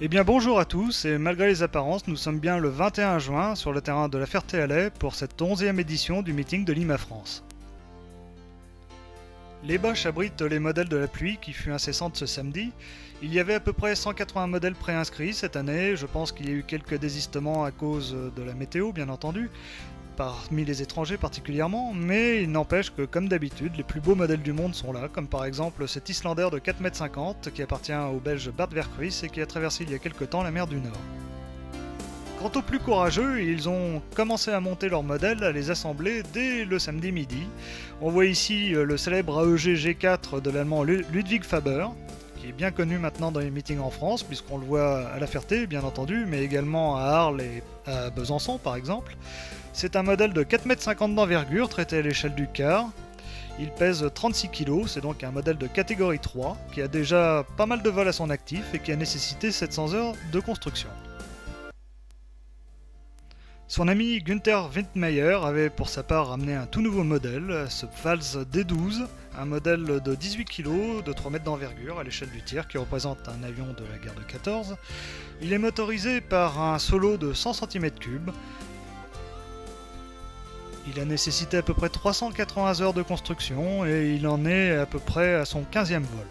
Eh bien bonjour à tous, et malgré les apparences, nous sommes bien le 21 juin sur le terrain de la Ferté-Alais pour cette 11e édition du meeting de Lima France. Les bâches abritent les modèles de la pluie qui fut incessante ce samedi. Il y avait à peu près 180 modèles préinscrits cette année, je pense qu'il y a eu quelques désistements à cause de la météo bien entendu, parmi les étrangers particulièrement, mais il n'empêche que comme d'habitude, les plus beaux modèles du monde sont là, comme par exemple cet Islander de 4,50 m qui appartient au belge Bart Verkruis et qui a traversé il y a quelque temps la mer du Nord. Quant aux plus courageux, ils ont commencé à monter leurs modèles, à les assembler dès le samedi midi. On voit ici le célèbre AEG G4 de l'allemand Ludwig Faber, qui est bien connu maintenant dans les meetings en France, puisqu'on le voit à La Ferté, bien entendu, mais également à Arles et à Besançon, par exemple. C'est un modèle de 4,50 m d'envergure, traité à l'échelle du quart. Il pèse 36 kg, c'est donc un modèle de catégorie 3, qui a déjà pas mal de vols à son actif et qui a nécessité 700 heures de construction. Son ami Günther Windmeyer avait pour sa part ramené un tout nouveau modèle, ce Pfalz D12, un modèle de 18 kg, de 3 mètres d'envergure à l'échelle du tir, qui représente un avion de la guerre de 14. Il est motorisé par un solo de 100 cm3. Il a nécessité à peu près 380 heures de construction et il en est à peu près à son 15e vol.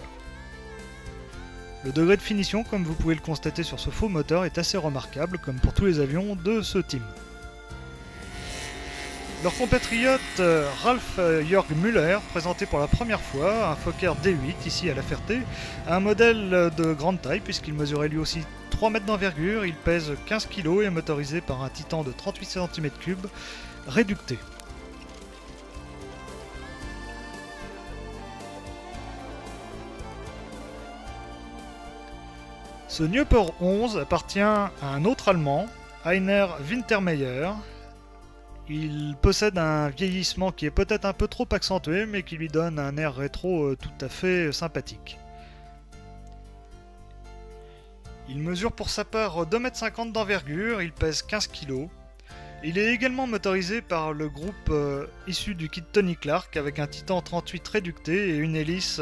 Le degré de finition, comme vous pouvez le constater sur ce faux moteur, est assez remarquable, comme pour tous les avions de ce team. Leur compatriote Ralf Jörg Müller présentait pour la première fois un Fokker D8 ici à La Ferté, un modèle de grande taille puisqu'il mesurait lui aussi 3 mètres d'envergure, il pèse 15 kg et est motorisé par un Titan de 38 cm3 réducté. Ce Nieuport 11 appartient à un autre Allemand, Heiner Wintermeyer. Il possède un vieillissement qui est peut-être un peu trop accentué, mais qui lui donne un air rétro tout à fait sympathique. Il mesure pour sa part 2,50 m d'envergure, il pèse 15 kg. Il est également motorisé par le groupe issu du kit Tony Clark avec un Titan 38 réducté et une hélice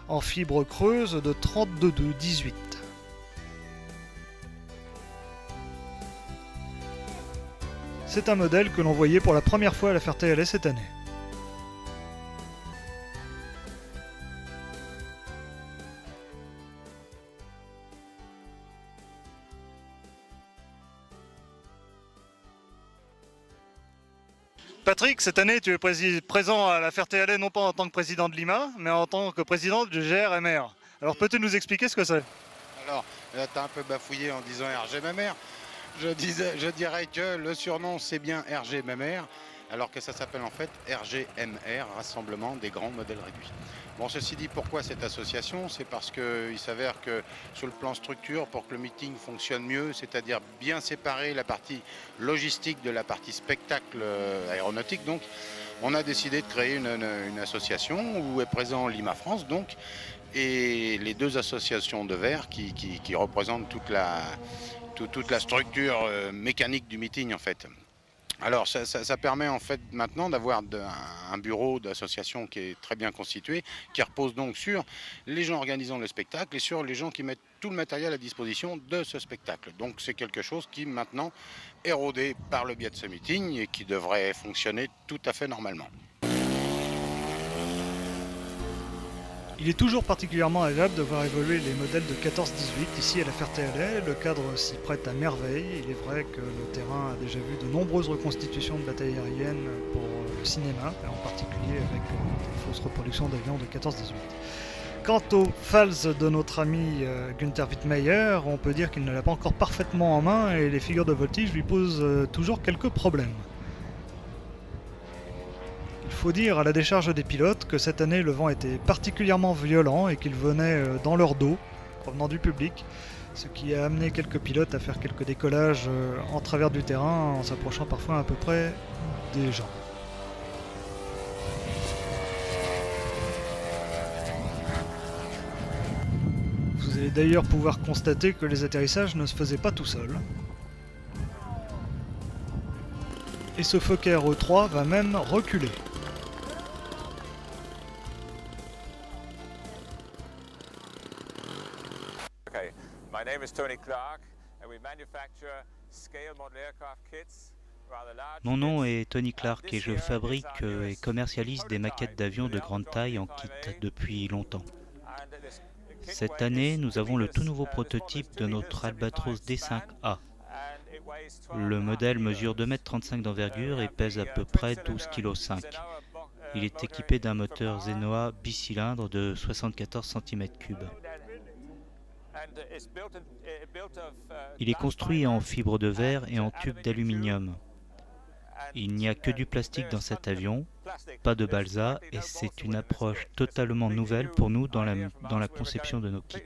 en fibre creuse de 32,18. C'est un modèle que l'on voyait pour la première fois à la Ferté-Alais cette année. Patrick, cette année tu es présent à la Ferté-Alais non pas en tant que président de Lima, mais en tant que président du GRMR. Alors peux-tu nous expliquer ce que c'est? Alors, là, tu as un peu bafouillé en disant RG Mamère. Je dirais que le surnom, c'est bien RG Mamère, alors que ça s'appelle en fait RGMR, Rassemblement des grands modèles réduits. Bon, ceci dit, pourquoi cette association? C'est parce qu'il s'avère que sur le plan structure, pour que le meeting fonctionne mieux, c'est-à-dire bien séparer la partie logistique de la partie spectacle aéronautique, donc, on a décidé de créer une association où est présent Lima France, donc, et les deux associations de verre qui représentent toute la structure mécanique du meeting en fait. Alors ça permet en fait maintenant d'avoir un bureau d'association qui est très bien constitué, qui repose donc sur les gens organisant le spectacle et sur les gens qui mettent tout le matériel à disposition de ce spectacle. Donc c'est quelque chose qui maintenant est rodé par le biais de ce meeting et qui devrait fonctionner tout à fait normalement. Il est toujours particulièrement agréable de voir évoluer les modèles de 14-18 ici à la Ferté-Alais. Le cadre s'y prête à merveille. Il est vrai que le terrain a déjà vu de nombreuses reconstitutions de batailles aériennes pour le cinéma, et en particulier avec des fausses reproductions d'avions de 14-18. Quant au Pfalz de notre ami Günther Wittmeyer, on peut dire qu'il ne l'a pas encore parfaitement en main et les figures de voltige lui posent toujours quelques problèmes. Il faut dire à la décharge des pilotes que cette année le vent était particulièrement violent et qu'il venait dans leur dos, provenant du public, ce qui a amené quelques pilotes à faire quelques décollages en travers du terrain en s'approchant parfois à peu près des gens. Vous allez d'ailleurs pouvoir constater que les atterrissages ne se faisaient pas tout seuls. Et ce Fokker E3 va même reculer. My name is Mon nom est Tony Clark et je fabrique et commercialise des maquettes d'avions de grande taille en kit depuis longtemps. Cette année, nous avons le tout nouveau prototype de notre Albatros D5A. Le modèle mesure 2,35 m d'envergure et pèse à peu près 12,5 kg. Il est équipé d'un moteur Zenoa bicylindre de 74 cm3. Il est construit en fibre de verre et en tube d'aluminium. Il n'y a que du plastique dans cet avion, pas de balsa, et c'est une approche totalement nouvelle pour nous dans la conception de nos kits.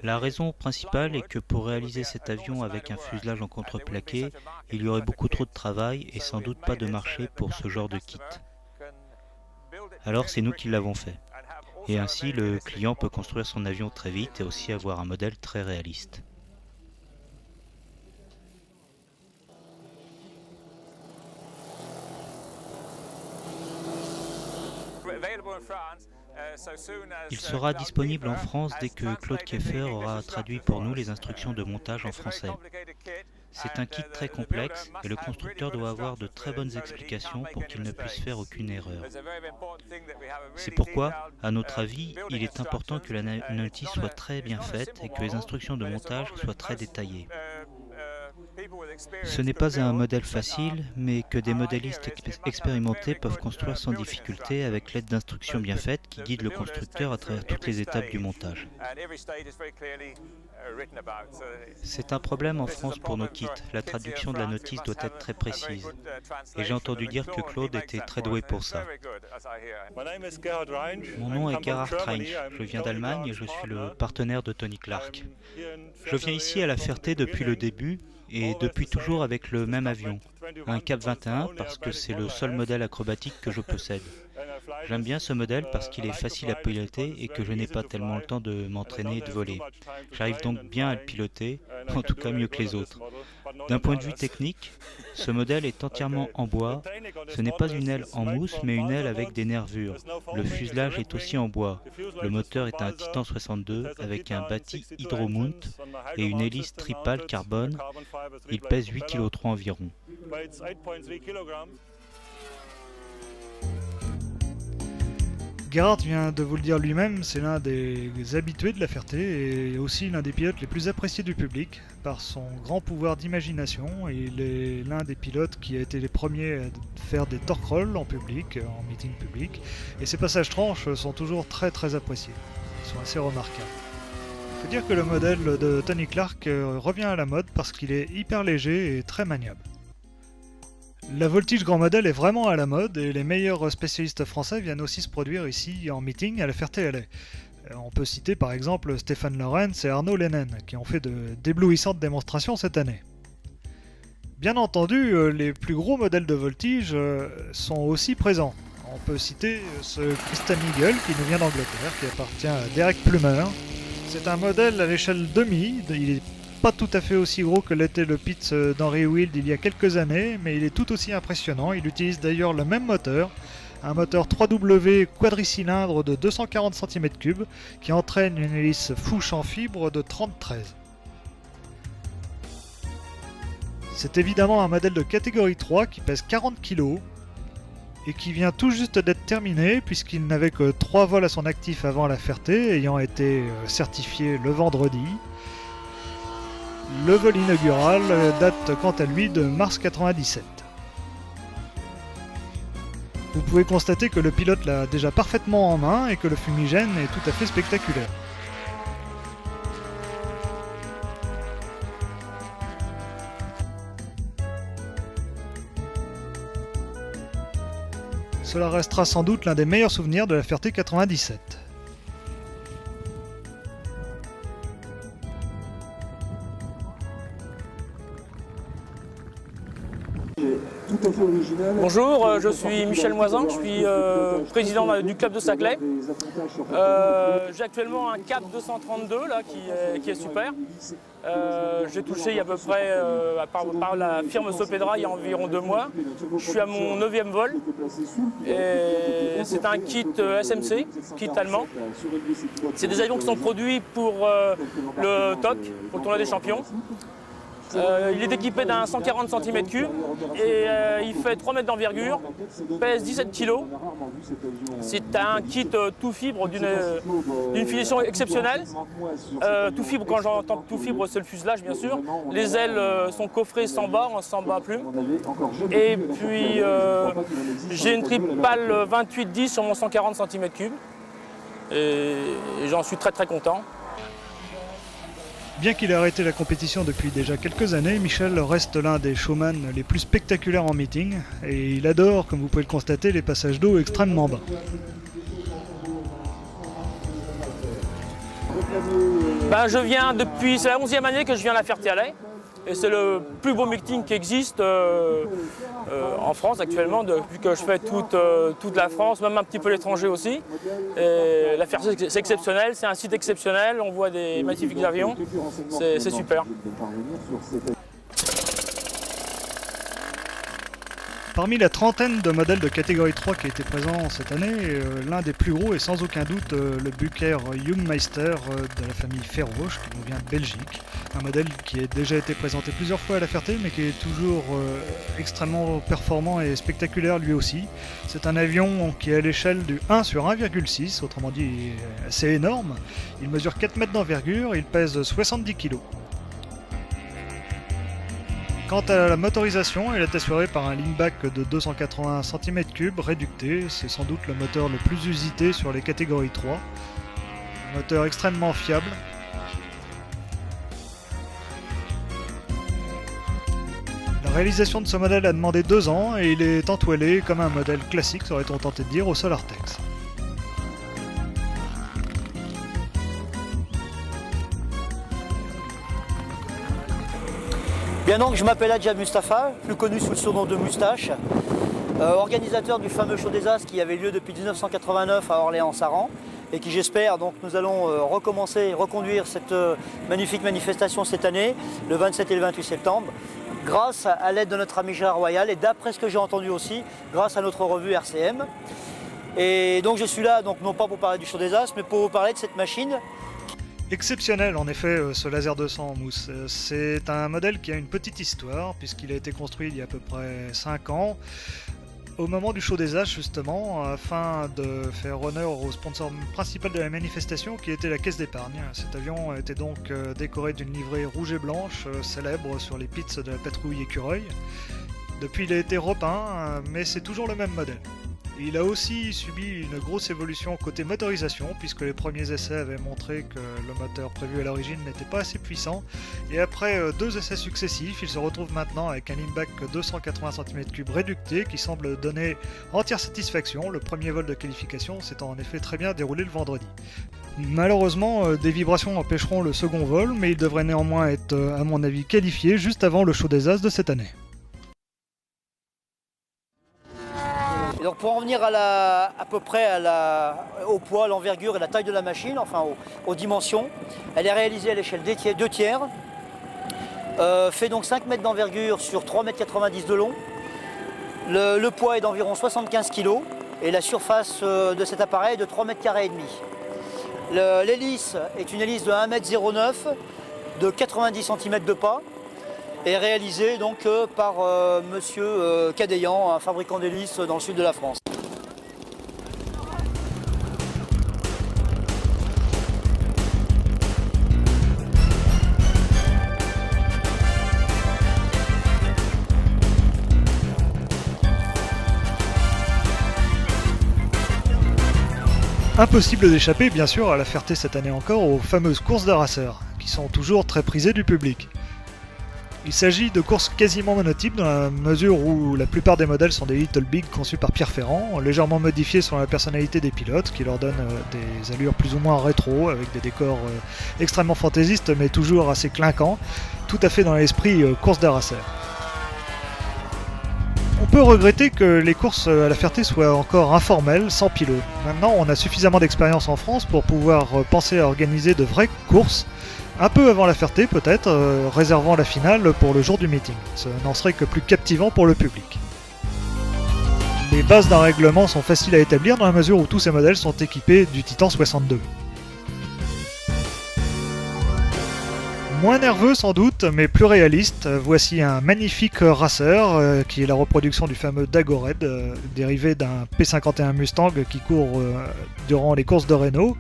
La raison principale est que pour réaliser cet avion avec un fuselage en contreplaqué, il y aurait beaucoup trop de travail et sans doute pas de marché pour ce genre de kit. Alors c'est nous qui l'avons fait. Et ainsi le client peut construire son avion très vite et aussi avoir un modèle très réaliste. Il sera disponible en France dès que Claude Kieffer aura traduit pour nous les instructions de montage en français. C'est un kit très complexe et le constructeur doit avoir de très bonnes explications pour qu'il ne puisse faire aucune erreur. C'est pourquoi, à notre avis, il est important que la notice soit très bien faite et que les instructions de montage soient très détaillées. Ce n'est pas un modèle facile, mais que des modélistes expérimentés peuvent construire sans difficulté avec l'aide d'instructions bien faites qui guident le constructeur à travers toutes les étapes du montage. C'est un problème en France pour nos kits. La traduction de la notice doit être très précise. Et j'ai entendu dire que Claude était très doué pour ça. Mon nom est Gerhard Reinsch. Je viens d'Allemagne et je suis le partenaire de Tony Clark. Je viens ici à La Ferté depuis le début et depuis toujours avec le même avion, un Cap 21 parce que c'est le seul modèle acrobatique que je possède. J'aime bien ce modèle parce qu'il est facile à piloter et que je n'ai pas tellement le temps de m'entraîner et de voler. J'arrive donc bien à le piloter, en tout cas mieux que les autres. D'un point de vue technique, ce modèle est entièrement en bois. Ce n'est pas une aile en mousse, mais une aile avec des nervures. Le fuselage est aussi en bois. Le moteur est un Titan 62 avec un bâti Hydromount et une hélice tripale carbone. Il pèse 8,3 kg environ. Gerhard vient de vous le dire lui-même, c'est l'un des habitués de La Ferté et aussi l'un des pilotes les plus appréciés du public par son grand pouvoir d'imagination. Il est l'un des pilotes qui a été les premiers à faire des torque rolls en public, en meeting public, et ses passages tranches sont toujours très appréciés. Ils sont assez remarquables. Il faut dire que le modèle de Tony Clark revient à la mode parce qu'il est hyper léger et très maniable. La Voltige grand modèle est vraiment à la mode et les meilleurs spécialistes français viennent aussi se produire ici en meeting à La Ferté-Alais. On peut citer par exemple Stéphane Lorenz et Arnaud Lennon qui ont fait d'éblouissantes démonstrations cette année. Bien entendu, les plus gros modèles de Voltige sont aussi présents. On peut citer ce Christian Eagle qui nous vient d'Angleterre, qui appartient à Derek Plummer. C'est un modèle à l'échelle demi, il est pas tout à fait aussi gros que l'était le Pitts d'Henry Wild il y a quelques années, mais il est tout aussi impressionnant. Il utilise d'ailleurs le même moteur, un moteur 3W quadricylindre de 240 cm3 qui entraîne une hélice Fuchs en fibre de 30-13. C'est évidemment un modèle de catégorie 3 qui pèse 40 kg et qui vient tout juste d'être terminé puisqu'il n'avait que 3 vols à son actif avant La Ferté, ayant été certifié le vendredi. Le vol inaugural date quant à lui de mars 97. Vous pouvez constater que le pilote l'a déjà parfaitement en main et que le fumigène est tout à fait spectaculaire. Cela restera sans doute l'un des meilleurs souvenirs de La Ferté 97. Tout est Bonjour, je suis Michel Moisin, je suis président du club de Saclay. J'ai actuellement un Cap 232 là, qui est super. J'ai touché il y a à peu près, par la firme Sopedra, il y a environ 2 mois. Je suis à mon 9e vol. C'est un kit SMC, kit allemand. C'est des avions qui sont produits pour le TOC, pour le tournoi des champions. Il est équipé d'un 140 cm3 et il fait 3 mètres d'envergure, pèse 17 kg. C'est un kit tout fibre d'une finition exceptionnelle. Tout fibre, quand j'entends tout fibre, c'est le fuselage bien sûr. Les ailes sont coffrées sans bas, sans bas plume. Et puis j'ai une tripale 28-10 sur mon 140 cm3 et j'en suis très content. Bien qu'il ait arrêté la compétition depuis déjà quelques années, Michel reste l'un des showman les plus spectaculaires en meeting et il adore, comme vous pouvez le constater, les passages d'eau extrêmement bas. Je viens depuis, c'est la 11e année que je viens à la Ferté-Alais et c'est le plus beau meeting qui existe en France actuellement, depuis que je fais toute la France, même un petit peu l'étranger aussi. Et la Ferté, c'est exceptionnel, c'est un site exceptionnel, on voit des magnifiques avions, c'est super. Parmi la trentaine de modèles de catégorie 3 qui étaient présents cette année, l'un des plus gros est sans aucun doute le Bucher Jungmeister de la famille Ferroche qui nous vient de Belgique. Un modèle qui a déjà été présenté plusieurs fois à la Ferté mais qui est toujours extrêmement performant et spectaculaire lui aussi. C'est un avion qui est à l'échelle du 1 sur 1,6, autrement dit assez énorme. Il mesure 4 mètres d'envergure, il pèse 70 kg. Quant à la motorisation, elle est assurée par un leanback de 280 cm3 réducté, c'est sans doute le moteur le plus usité sur les catégories 3. Un moteur extrêmement fiable. La réalisation de ce modèle a demandé 2 ans et il est entoilé comme un modèle classique, aurait-on tenté de dire, au Solartex. Bien donc, je m'appelle Adja Mustafa, plus connu sous le surnom de Moustache, organisateur du fameux show des As qui avait lieu depuis 1989 à Orléans-Saran et qui j'espère, donc nous allons reconduire cette magnifique manifestation cette année, le 27 et le 28 septembre, grâce à l'aide de notre ami Gérard Royal et d'après ce que j'ai entendu aussi, grâce à notre revue RCM. Et donc je suis là, donc non pas pour parler du show des As, mais pour vous parler de cette machine. Exceptionnel en effet ce laser 200 en mousse. C'est un modèle qui a une petite histoire puisqu'il a été construit il y a à peu près 5 ans au moment du show des As justement afin de faire honneur au sponsor principal de la manifestation qui était la Caisse d'épargne. Cet avion était donc décoré d'une livrée rouge et blanche célèbre sur les pits de la patrouille Écureuil. Depuis il a été repeint mais c'est toujours le même modèle. Il a aussi subi une grosse évolution côté motorisation puisque les premiers essais avaient montré que le moteur prévu à l'origine n'était pas assez puissant et après 2 essais successifs, il se retrouve maintenant avec un leanback 280 cm3 réducté qui semble donner entière satisfaction. Le premier vol de qualification s'étant en effet très bien déroulé le vendredi. Malheureusement, des vibrations empêcheront le second vol, mais il devrait néanmoins être, à mon avis, qualifié juste avant le show des As de cette année. Et donc pour en venir à peu près au poids, l'envergure et la taille de la machine, enfin aux dimensions, elle est réalisée à l'échelle 2 tiers, fait donc 5 mètres d'envergure sur 3,90 m de long. Le poids est d'environ 75 kg et la surface de cet appareil est de 3,5 m². L'hélice est une hélice de 1,09 m, de 90 cm de pas, et réalisée donc par monsieur Cadeillan, un fabricant d'hélices dans le sud de la France. Impossible d'échapper bien sûr à la Ferté cette année encore aux fameuses courses de raceurs, qui sont toujours très prisées du public. Il s'agit de courses quasiment monotypes dans la mesure où la plupart des modèles sont des Little Big conçus par Pierre Ferrand, légèrement modifiés selon la personnalité des pilotes, qui leur donnent des allures plus ou moins rétro, avec des décors extrêmement fantaisistes mais toujours assez clinquants, tout à fait dans l'esprit course de raceurs. On peut regretter que les courses à la Ferté soient encore informelles, sans pilote. Maintenant, on a suffisamment d'expérience en France pour pouvoir penser à organiser de vraies courses, un peu avant la Ferté peut-être, réservant la finale pour le jour du meeting. Ce n'en serait que plus captivant pour le public. Les bases d'un règlement sont faciles à établir dans la mesure où tous ces modèles sont équipés du Titan 62. Moins nerveux sans doute, mais plus réaliste, voici un magnifique racer qui est la reproduction du fameux Dagored, dérivé d'un P51 Mustang qui court durant les courses de Renault.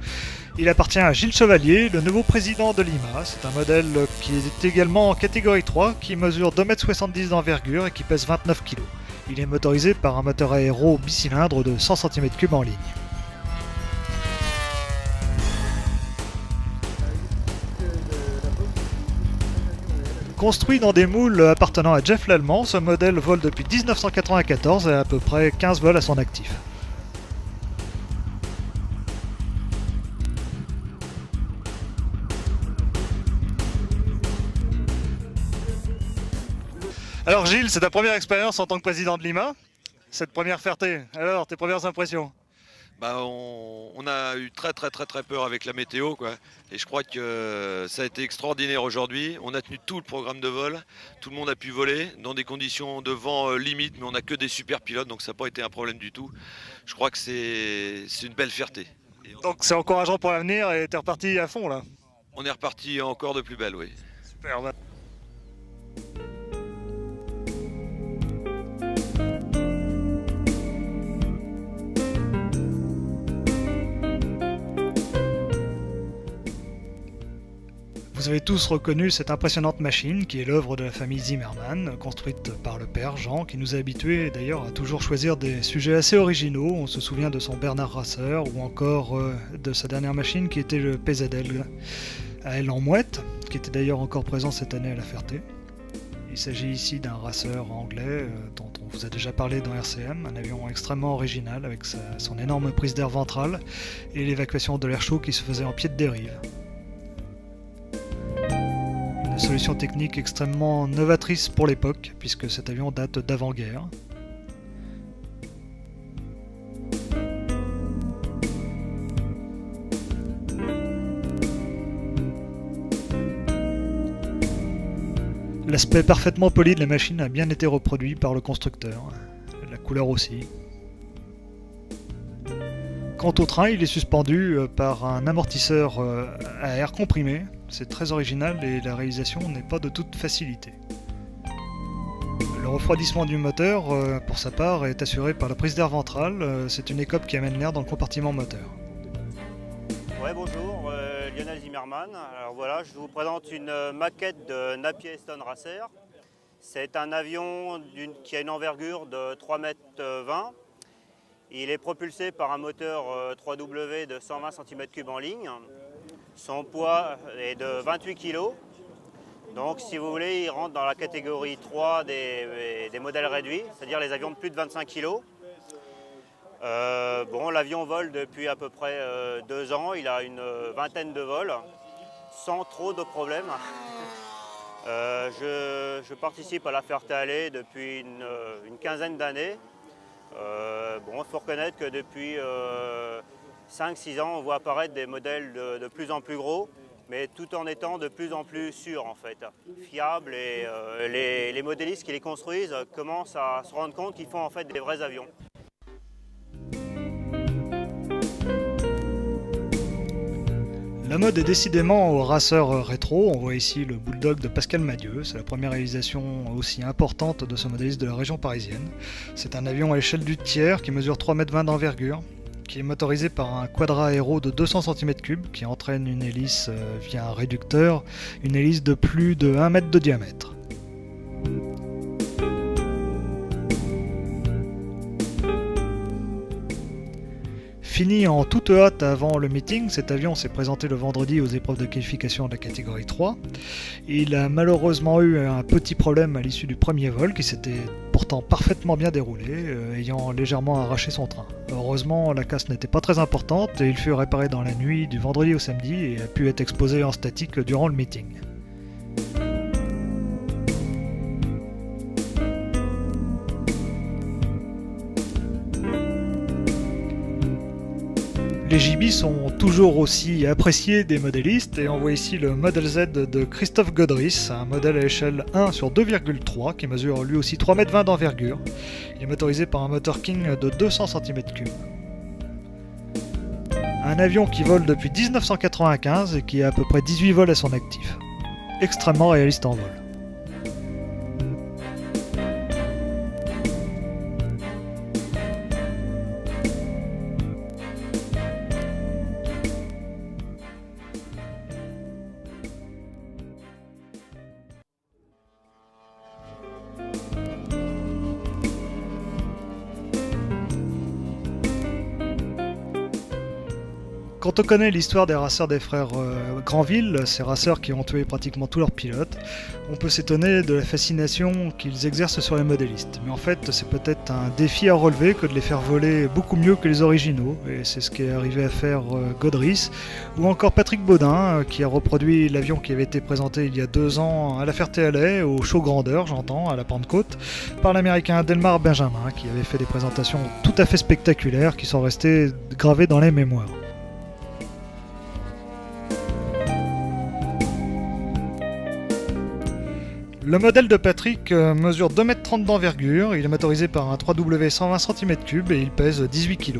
Il appartient à Gilles Chevalier, le nouveau président de Lima. C'est un modèle qui est également en catégorie 3, qui mesure 2,70 m d'envergure et qui pèse 29 kg. Il est motorisé par un moteur aéro bicylindre de 100 cm3 en ligne. Construit dans des moules appartenant à Jeff l'Allemand, ce modèle vole depuis 1994 et a à peu près 15 vols à son actif. Alors Gilles, c'est ta première expérience en tant que président de Lima, cette première Ferté. Alors, tes premières impressions? On a eu très peur avec la météo, quoi. Et je crois que ça a été extraordinaire aujourd'hui. On a tenu tout le programme de vol, tout le monde a pu voler dans des conditions de vent limite, mais on n'a que des super pilotes, donc ça n'a pas été un problème du tout. Je crois que c'est une belle fierté. Donc c'est encourageant pour l'avenir et t'es reparti à fond là? On est reparti encore de plus belle, oui. Super. Vous avez tous reconnu cette impressionnante machine qui est l'œuvre de la famille Zimmermann, construite par le père Jean, qui nous a habitués d'ailleurs à toujours choisir des sujets assez originaux. On se souvient de son Bernard Racer ou encore de sa dernière machine qui était le PZL à aile en mouette, qui était d'ailleurs encore présent cette année à la Ferté. Il s'agit ici d'un racer anglais dont on vous a déjà parlé dans RCM, un avion extrêmement original avec son énorme prise d'air ventrale et l'évacuation de l'air chaud qui se faisait en pied de dérive. Une solution technique extrêmement novatrice pour l'époque, puisque cet avion date d'avant-guerre. L'aspect parfaitement poli de la machine a bien été reproduit par le constructeur, la couleur aussi. Quant au train, il est suspendu par un amortisseur à air comprimé. C'est très original et la réalisation n'est pas de toute facilité. Le refroidissement du moteur, pour sa part, est assuré par la prise d'air ventrale. C'est une écope qui amène l'air dans le compartiment moteur. Ouais, bonjour, Lionel Zimmermann. Alors voilà, je vous présente une maquette de Napier Stone Racer. C'est un avion qui a une envergure de 3,20 m. Il est propulsé par un moteur 3W de 120 cm3 en ligne. Son poids est de 28 kg. Donc si vous voulez, il rentre dans la catégorie 3 des modèles réduits, c'est-à-dire les avions de plus de 25 kg. L'avion vole depuis à peu près 2 ans. Il a une vingtaine de vols, sans trop de problèmes. Je participe à la Ferté-Allée depuis une quinzaine d'années. Il faut reconnaître que depuis 5-6 ans, on voit apparaître des modèles de plus en plus gros, mais tout en étant de plus en plus sûrs, en fait, fiables. Et les modélistes qui les construisent commencent à se rendre compte qu'ils font en fait des vrais avions. La mode est décidément au racer rétro. On voit ici le Bulldog de Pascal Madieu. C'est la première réalisation aussi importante de ce modéliste de la région parisienne. C'est un avion à l'échelle du tiers qui mesure 3,20 m d'envergure, qui est motorisé par un quadra aéro de 200 cm3 qui entraîne une hélice via un réducteur, une hélice de plus de 1 m de diamètre. Fini en toute hâte avant le meeting, cet avion s'est présenté le vendredi aux épreuves de qualification de la catégorie 3. Il a malheureusement eu un petit problème à l'issue du premier vol qui s'était pourtant parfaitement bien déroulé, ayant légèrement arraché son train. Heureusement, la casse n'était pas très importante et il fut réparé dans la nuit du vendredi au samedi et a pu être exposé en statique durant le meeting. Les JB sont toujours aussi appréciés des modélistes et on voit ici le Model Z de Christophe Godris, un modèle à l'échelle 1 sur 2,3 qui mesure lui aussi 3,20 m d'envergure. Il est motorisé par un moteur King de 200 cm3. Un avion qui vole depuis 1995 et qui a à peu près 18 vols à son actif. Extrêmement réaliste en vol. Quand on connaît l'histoire des raceurs des frères Granville, ces raceurs qui ont tué pratiquement tous leurs pilotes, on peut s'étonner de la fascination qu'ils exercent sur les modélistes. Mais en fait, c'est peut-être un défi à relever que de les faire voler beaucoup mieux que les originaux, et c'est ce qu'est arrivé à faire Godris, ou encore Patrick Baudin, qui a reproduit l'avion qui avait été présenté il y a 2 ans à la Ferté-Alais, au show Grandeur, j'entends, à la Pentecôte, par l'américain Delmar Benjamin, qui avait fait des présentations tout à fait spectaculaires qui sont restées gravées dans les mémoires. Le modèle de Patrick mesure 2,30 m d'envergure, il est motorisé par un 3W 120 cm3 et il pèse 18 kg.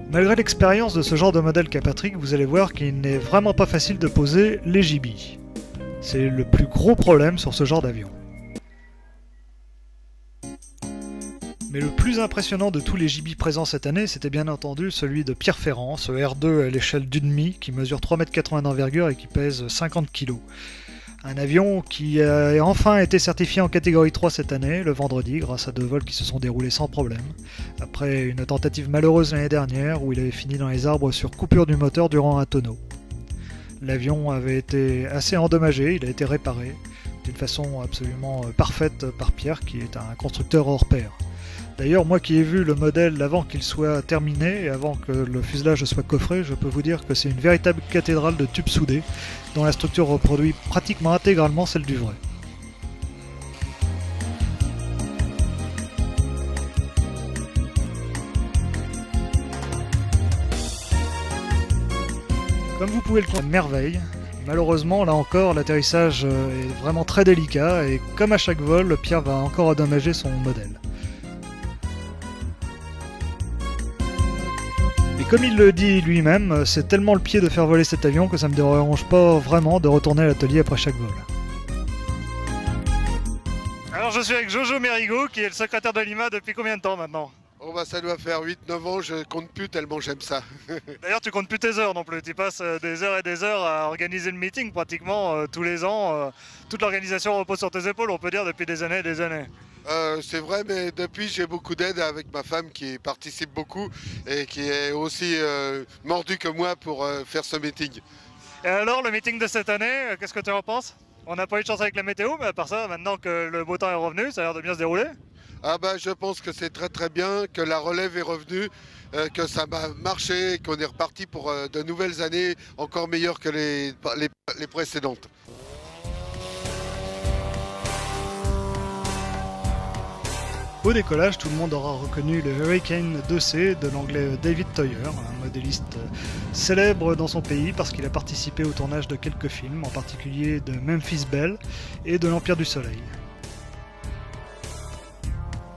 Malgré l'expérience de ce genre de modèle qu'a Patrick, vous allez voir qu'il n'est vraiment pas facile de poser les JB. C'est le plus gros problème sur ce genre d'avion. Mais le plus impressionnant de tous les JB présents cette année, c'était bien entendu celui de Pierre Ferrand, ce R2 à l'échelle d'1,5 qui mesure 3,80 m d'envergure et qui pèse 50 kg. Un avion qui a enfin été certifié en catégorie 3 cette année, le vendredi, grâce à 2 vols qui se sont déroulés sans problème, après une tentative malheureuse l'année dernière où il avait fini dans les arbres sur coupure du moteur durant un tonneau. L'avion avait été assez endommagé, il a été réparé d'une façon absolument parfaite par Pierre, qui est un constructeur hors pair. D'ailleurs, moi qui ai vu le modèle avant qu'il soit terminé et avant que le fuselage soit coffré, je peux vous dire que c'est une véritable cathédrale de tubes soudés, dont la structure reproduit pratiquement intégralement celle du vrai. Comme vous pouvez le comprendre, merveille. Malheureusement, là encore, l'atterrissage est vraiment très délicat et comme à chaque vol, Pierre va encore endommager son modèle. Et comme il le dit lui-même, c'est tellement le pied de faire voler cet avion que ça me dérange pas vraiment de retourner à l'atelier après chaque vol. Alors je suis avec Jojo Mérigot, qui est le secrétaire de l'IMA depuis combien de temps maintenant? Oh bah ça doit faire 8-9 ans, je compte plus tellement j'aime ça. D'ailleurs tu comptes plus tes heures non plus, tu passes des heures et des heures à organiser le meeting pratiquement tous les ans. Toute l'organisation repose sur tes épaules, on peut dire, depuis des années et des années. C'est vrai, mais depuis j'ai beaucoup d'aide avec ma femme qui participe beaucoup et qui est aussi mordue que moi pour faire ce meeting. Et alors le meeting de cette année, qu'est-ce que tu en penses? On n'a pas eu de chance avec la météo, mais à part ça, maintenant que le beau temps est revenu, ça a l'air de bien se dérouler. Ah bah je pense que c'est très très bien, que la relève est revenue, que ça va marcher, qu'on est reparti pour de nouvelles années encore meilleures que les précédentes. Au décollage, tout le monde aura reconnu le Hurricane 2C de l'anglais David Toyer, un modéliste célèbre dans son pays parce qu'il a participé au tournage de quelques films, en particulier de Memphis Belle et de l'Empire du Soleil.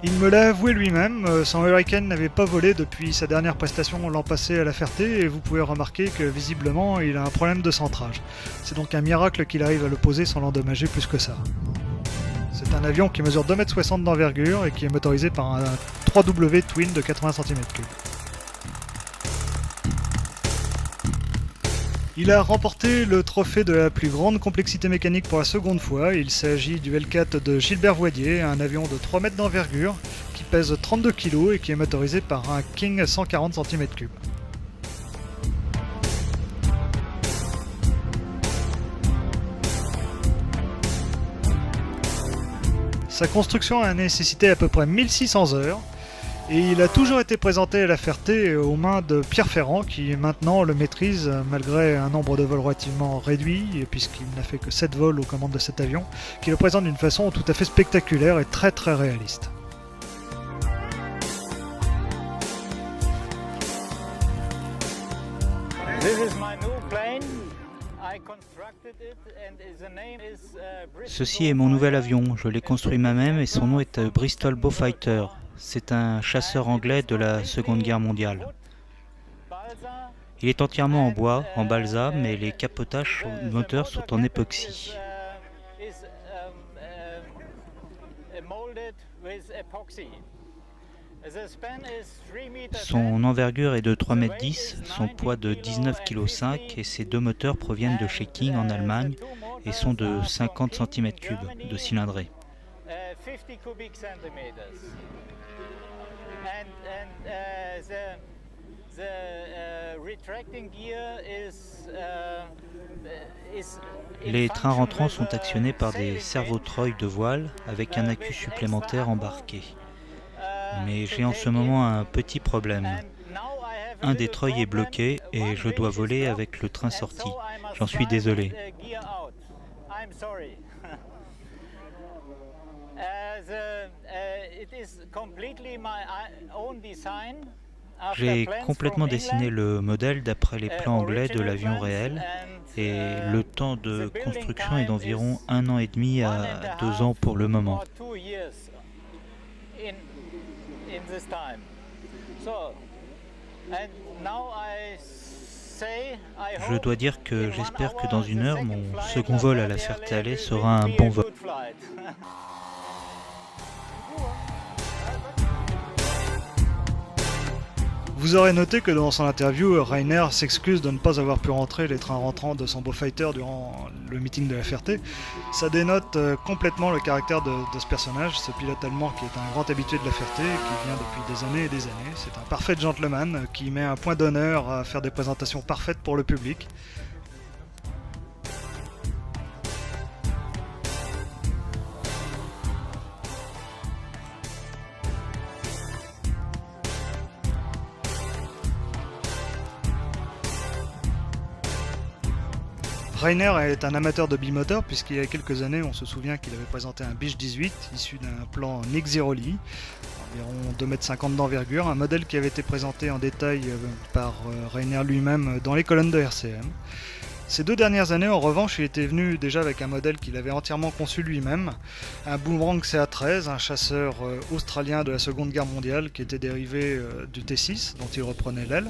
Il me l'a avoué lui-même, son Hurricane n'avait pas volé depuis sa dernière prestation l'an passé à La Ferté et vous pouvez remarquer que visiblement il a un problème de centrage. C'est donc un miracle qu'il arrive à le poser sans l'endommager plus que ça. C'est un avion qui mesure 2,60 m d'envergure et qui est motorisé par un 3W Twin de 80 cm3. Il a remporté le trophée de la plus grande complexité mécanique pour la seconde fois. Il s'agit du L4 de Gilbert Voidier, un avion de 3 mètres d'envergure qui pèse 32 kg et qui est motorisé par un King 140 cm3. Sa construction a nécessité à peu près 1600 heures. Et il a toujours été présenté à la Ferté aux mains de Pierre Ferrand, qui maintenant le maîtrise malgré un nombre de vols relativement réduit, puisqu'il n'a fait que 7 vols aux commandes de cet avion, qui le présente d'une façon tout à fait spectaculaire et très très réaliste. Ceci est mon nouvel avion, je l'ai construit moi-même et son nom est Bristol Beaufighter. C'est un chasseur anglais de la Seconde Guerre mondiale. Il est entièrement en bois, en balsa, mais les capotages moteurs sont en époxy. Son envergure est de 3,10 m, son poids de 19,5 kg et ses deux moteurs proviennent de chez King en Allemagne et sont de 50 cm3 de cylindrée. Les trains rentrants sont actionnés par des servotreuils de voile avec un accu supplémentaire embarqué. Mais j'ai en ce moment un petit problème. Un des treuils est bloqué et je dois voler avec le train sorti. J'en suis désolé. J'ai complètement dessiné le modèle d'après les plans anglais de l'avion réel et le temps de construction est d'environ 1 an et demi à 2 ans pour le moment. Je dois dire que j'espère que dans 1 heure, mon second vol à la Ferté-Alais sera un bon vol. Vous aurez noté que dans son interview, Rainer s'excuse de ne pas avoir pu rentrer les trains rentrants de son Beaufighter durant le meeting de la Ferté. Ça dénote complètement le caractère de ce personnage, ce pilote allemand qui est un grand habitué de la Ferté, qui vient depuis des années et des années. C'est un parfait gentleman qui met un point d'honneur à faire des présentations parfaites pour le public. Rainer est un amateur de bimoteur puisqu'il y a quelques années, on se souvient qu'il avait présenté un Biche 18 issu d'un plan Nick Ziroli, environ 2,50 m d'envergure, un modèle qui avait été présenté en détail par Rainer lui-même dans les colonnes de RCM. Ces 2 dernières années, en revanche, il était venu déjà avec un modèle qu'il avait entièrement conçu lui-même, un Boomerang CA-13, un chasseur australien de la Seconde Guerre mondiale qui était dérivé du T6, dont il reprenait l'aile.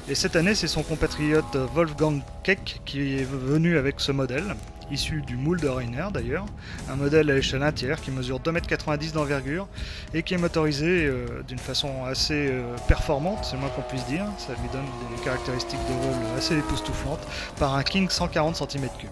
Et cette année, c'est son compatriote Wolfgang Keck qui est venu avec ce modèle, issu du moule de Rainer d'ailleurs, un modèle à l'échelle 1/3 qui mesure 2,90 m d'envergure et qui est motorisé d'une façon assez performante, c'est le moins qu'on puisse dire, ça lui donne des caractéristiques de vol assez époustouflantes, par un King 140 cm3.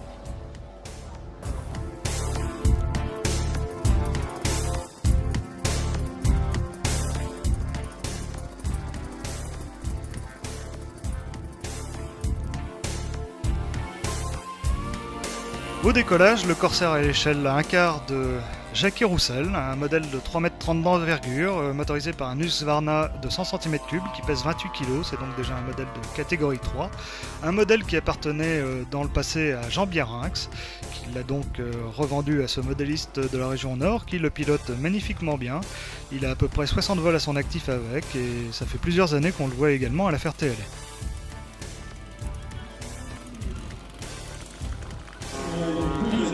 Au décollage, le Corsair est à l'échelle 1/4 de Jackie Roussel, un modèle de 3,30 m d'envergure, motorisé par un Husqvarna de 100 cm3 qui pèse 28 kg, c'est donc déjà un modèle de catégorie 3. Un modèle qui appartenait dans le passé à Jean Biarrinx, qui l'a donc revendu à ce modéliste de la région Nord, qui le pilote magnifiquement bien. Il a à peu près 60 vols à son actif avec, et ça fait plusieurs années qu'on le voit également à la Ferté-Alais.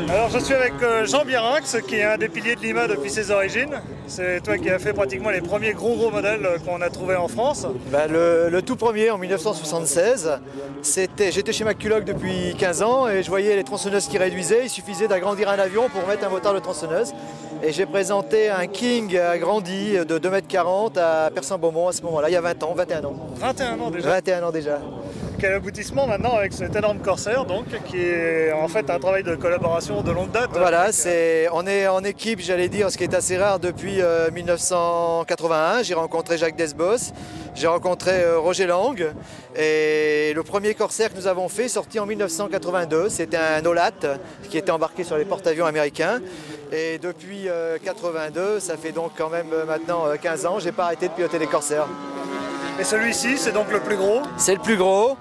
Alors je suis avec Jean Biarrinx, qui est un des piliers de Lima depuis ses origines. C'est toi qui as fait pratiquement les premiers gros modèles qu'on a trouvés en France. Le tout premier en 1976, j'étais chez McCulloch depuis 15 ans et je voyais les tronçonneuses qui réduisaient. Il suffisait d'agrandir un avion pour mettre un moteur de tronçonneuse. Et j'ai présenté un King agrandi de 2,40 m à Persan-Beaumont à ce moment-là, il y a 20 ans, 21 ans. 21 ans déjà. 21 ans déjà. quel aboutissement maintenant avec cet énorme Corsair, donc, qui est en fait un travail de collaboration de longue date. Voilà, on est en équipe, j'allais dire, ce qui est assez rare depuis 1981. J'ai rencontré Jacques Desbos, j'ai rencontré Roger Lang, et le premier Corsair que nous avons fait, sorti en 1982, c'était un Olat qui était embarqué sur les porte-avions américains. Et depuis 82, ça fait donc quand même maintenant 15 ans, j'ai pas arrêté de piloter des Corsairs. Et celui-ci, c'est donc le plus gros? C'est le plus gros.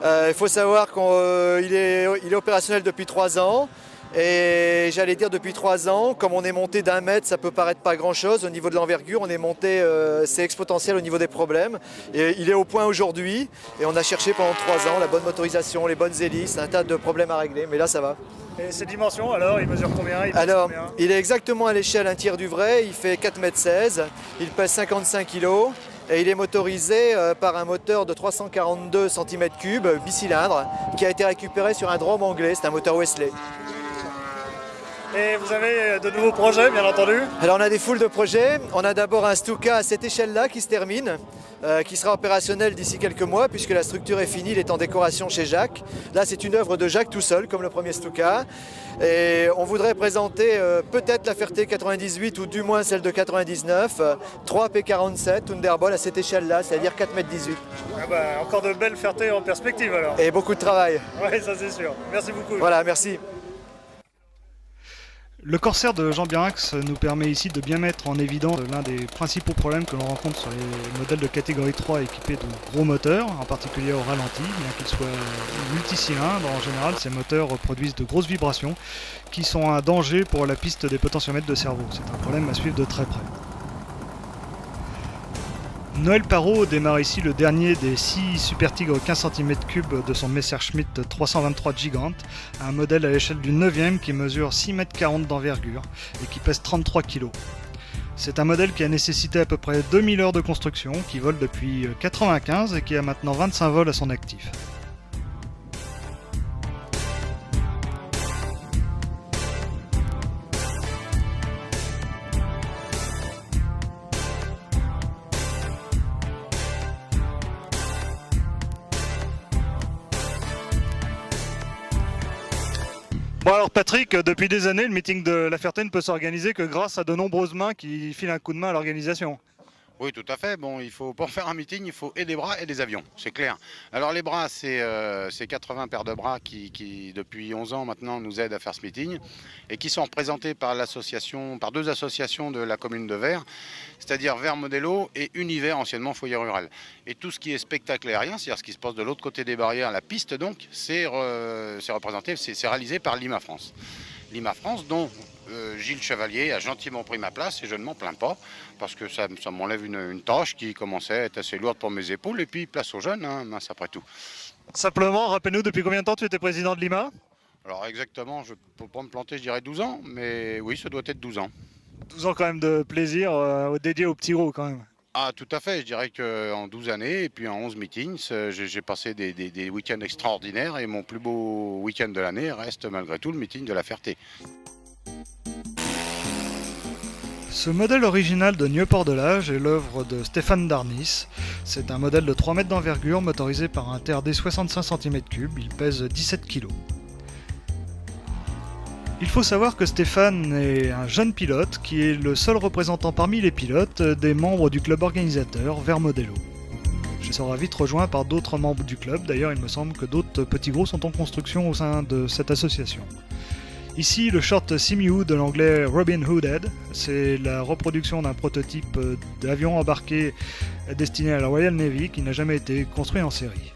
Il faut savoir qu'il est opérationnel depuis 3 ans. Et j'allais dire depuis 3 ans, comme on est monté d'1 mètre, ça peut paraître pas grand-chose. Au niveau de l'envergure, on est monté, c'est exponentiel au niveau des problèmes. Et il est au point aujourd'hui. Et on a cherché pendant 3 ans la bonne motorisation, les bonnes hélices, un tas de problèmes à régler. Mais là, ça va. Et ses dimensions, alors, il mesure combien? Alors, il est exactement à l'échelle un tiers du vrai. Il fait 4,16 m. Il pèse 55 kg. Et il est motorisé par un moteur de 342 cm3 bicylindre qui a été récupéré sur un drum anglais. C'est un moteur Wesley. Et vous avez de nouveaux projets, bien entendu? Alors on a des foules de projets. On a d'abord un Stuka à cette échelle-là qui se termine, qui sera opérationnel d'ici quelques mois puisque la structure est finie, il est en décoration chez Jacques. Là c'est une œuvre de Jacques tout seul, comme le premier Stuka. Et on voudrait présenter peut-être la Ferté 98 ou du moins celle de 99, 3 P47 Thunderbolt à cette échelle-là, c'est-à-dire 4,18 m. Ah bah, encore de belles Ferté en perspective alors. Et beaucoup de travail. Oui, ça c'est sûr. Merci beaucoup. Voilà, merci. Le Corsair de Jean Biarax nous permet ici de bien mettre en évidence l'un des principaux problèmes que l'on rencontre sur les modèles de catégorie 3 équipés de gros moteurs, en particulier au ralenti, bien qu'ils soient multicylindres. En général, ces moteurs produisent de grosses vibrations qui sont un danger pour la piste des potentiomètres de cerveau. C'est un problème à suivre de très près. Noël Parot démarre ici le dernier des 6 Super Tigre 15 cm3 de son Messerschmitt 323 Gigant, un modèle à l'échelle du 9e qui mesure 6,40 m d'envergure et qui pèse 33 kg. C'est un modèle qui a nécessité à peu près 2000 heures de construction, qui vole depuis 1995 et qui a maintenant 25 vols à son actif. Bon alors Patrick, depuis des années, le meeting de La Ferté ne peut s'organiser que grâce à de nombreuses mains qui filent un coup de main à l'organisation. Oui, tout à fait. Bon, pour faire un meeting, il faut et des bras et des avions, c'est clair. Alors les bras, c'est 80 paires de bras qui, depuis 11 ans maintenant, nous aident à faire ce meeting et qui sont représentés par par 2 associations de la commune de Vert, c'est-à-dire Vert Modello et Univers, anciennement Foyer Rural. Et tout ce qui est spectacle aérien, c'est-à-dire ce qui se passe de l'autre côté des barrières, la piste donc, c'est représenté, c'est réalisé par Lima France. Lima France, dont Gilles Chevalier a gentiment pris ma place et je ne m'en plains pas parce que ça m'enlève une tâche qui commençait à être assez lourde pour mes épaules et puis place aux jeunes, hein, mince après tout. Simplement, rappelle-nous depuis combien de temps tu étais président de Lima? Alors exactement, je ne peux pas me planter, je dirais 12 ans, mais oui, ça doit être 12 ans. 12 ans quand même de plaisir dédié aux petits gros quand même. Ah tout à fait, je dirais qu'en 12 années et puis en 11 meetings, j'ai passé des week-ends extraordinaires et mon plus beau week-end de l'année reste malgré tout le meeting de La Ferté. Ce modèle original de Nieuport-de-l'Age est l'œuvre de Stéphane Darnis. C'est un modèle de 3 mètres d'envergure motorisé par un TRD 65 cm3, il pèse 17 kg. Il faut savoir que Stéphane est un jeune pilote qui est le seul représentant parmi les pilotes des membres du club organisateur Vert Modello. Je serai vite rejoint par d'autres membres du club, d'ailleurs il me semble que d'autres petits gros sont en construction au sein de cette association. Ici, le short Simu de l'anglais Robin Hooded, c'est la reproduction d'un prototype d'avion embarqué destiné à la Royal Navy qui n'a jamais été construit en série.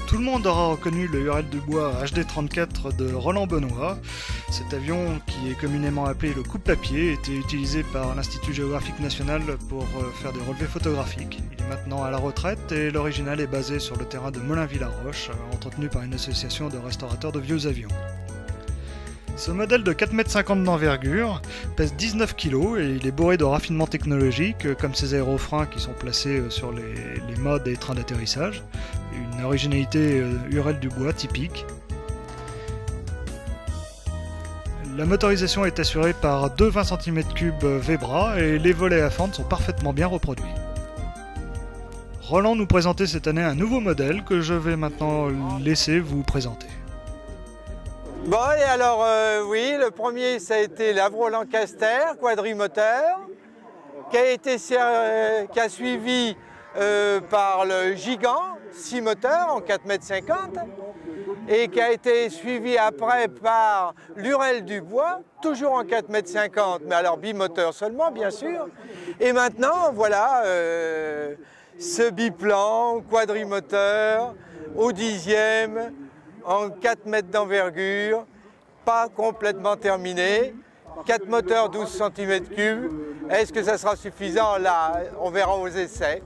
Tout le monde aura reconnu le Hurel du Bois HD34 de Roland Benoît. Cet avion, qui est communément appelé le coupe-papier, était utilisé par l'Institut géographique national pour faire des relevés photographiques. Il est maintenant à la retraite et l'original est basé sur le terrain de Molin-Villaroche, entretenu par une association de restaurateurs de vieux avions. Ce modèle de 4,50 m d'envergure pèse 19 kg et il est bourré de raffinements technologiques comme ces aérofreins qui sont placés sur les mâts des trains d'atterrissage. une originalité Hurel du bois typique. La motorisation est assurée par deux 20 cm3 Vebra et les volets à fente sont parfaitement bien reproduits. Roland nous présentait cette année un nouveau modèle que je vais maintenant laisser vous présenter. Bon, et alors, oui, le premier, ça a été l'Avro Lancaster, quadrimoteur, qui a suivi par le Gigant, 6 moteurs en 4,50 m, et qui a été suivi après par l'Hurel du bois, toujours en 4,50 m, mais alors bimoteur seulement, bien sûr. Et maintenant, voilà, ce biplan, quadrimoteur, au 10e, en 4 mètres d'envergure, pas complètement terminé, 4 moteurs 12 cm3. Est-ce que ça sera suffisant? Là, on verra aux essais.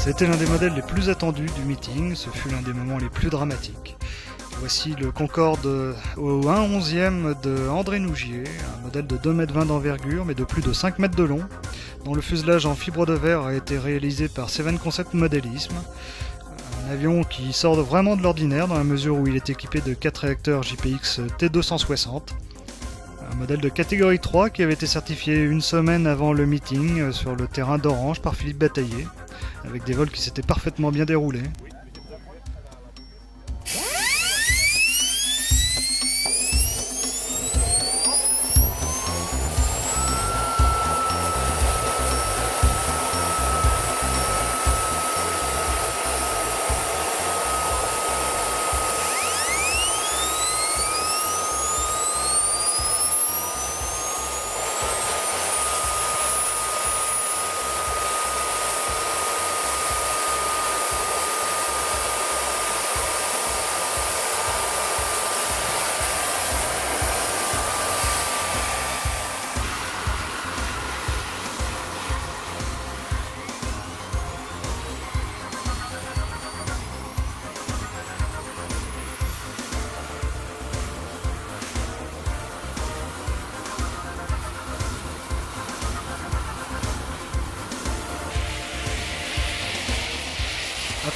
C'était l'un des modèles les plus attendus du meeting, ce fut l'un des moments les plus dramatiques. Voici le Concorde au 1/11e de André Nougier, un modèle de 2,20 m d'envergure mais de plus de 5 mètres de long, dont le fuselage en fibre de verre a été réalisé par Seven Concept Modelism. Un avion qui sort vraiment de l'ordinaire dans la mesure où il est équipé de 4 réacteurs JPX T260. Un modèle de catégorie 3 qui avait été certifié une semaine avant le meeting sur le terrain d'Orange par Philippe Bataillé, avec des vols qui s'étaient parfaitement bien déroulés.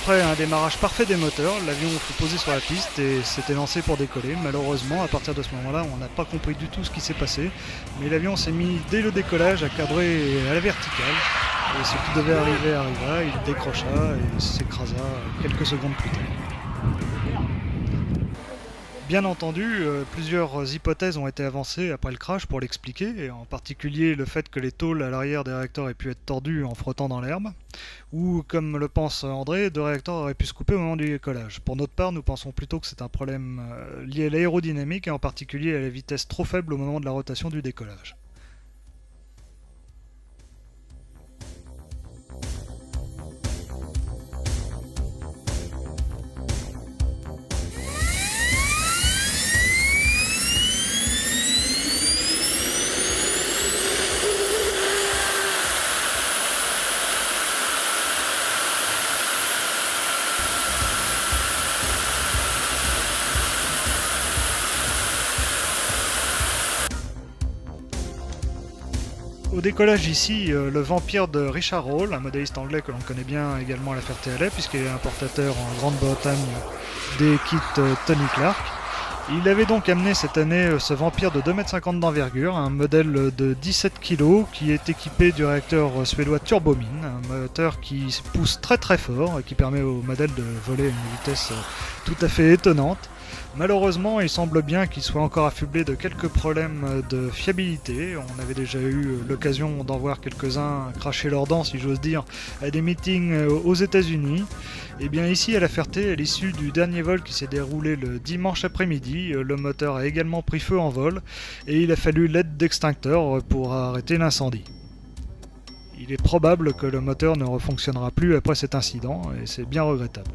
Après un démarrage parfait des moteurs, l'avion fut posé sur la piste et s'était lancé pour décoller. Malheureusement, à partir de ce moment-là, on n'a pas compris du tout ce qui s'est passé, mais l'avion s'est mis dès le décollage à cadrer à la verticale. Et ce qui devait arriver arriva, il décrocha et s'écrasa quelques secondes plus tard. Bien entendu, plusieurs hypothèses ont été avancées après le crash pour l'expliquer, et en particulier le fait que les tôles à l'arrière des réacteurs aient pu être tordues en frottant dans l'herbe, ou comme le pense André, 2 réacteurs auraient pu se couper au moment du décollage. Pour notre part, nous pensons plutôt que c'est un problème lié à l'aérodynamique et en particulier à la vitesse trop faible au moment de la rotation du décollage. Au décollage ici, le Vampire de Richard Hall, un modéliste anglais que l'on connaît bien également à la Ferté-Alais puisqu'il est importateur en Grande-Bretagne des kits Tony Clark, Il avait donc amené cette année ce Vampire de 2,50 m d'envergure, un modèle de 17 kg qui est équipé du réacteur suédois Turbomine, un moteur qui pousse très très fort et qui permet au modèle de voler à une vitesse tout à fait étonnante. Malheureusement, il semble bien qu'il soit encore affublé de quelques problèmes de fiabilité. On avait déjà eu l'occasion d'en voir quelques-uns cracher leurs dents, si j'ose dire, à des meetings aux États-Unis. Et bien ici à La Ferté, à l'issue du dernier vol qui s'est déroulé le dimanche après-midi, le moteur a également pris feu en vol et il a fallu l'aide d'extincteurs pour arrêter l'incendie. Il est probable que le moteur ne refonctionnera plus après cet incident et c'est bien regrettable.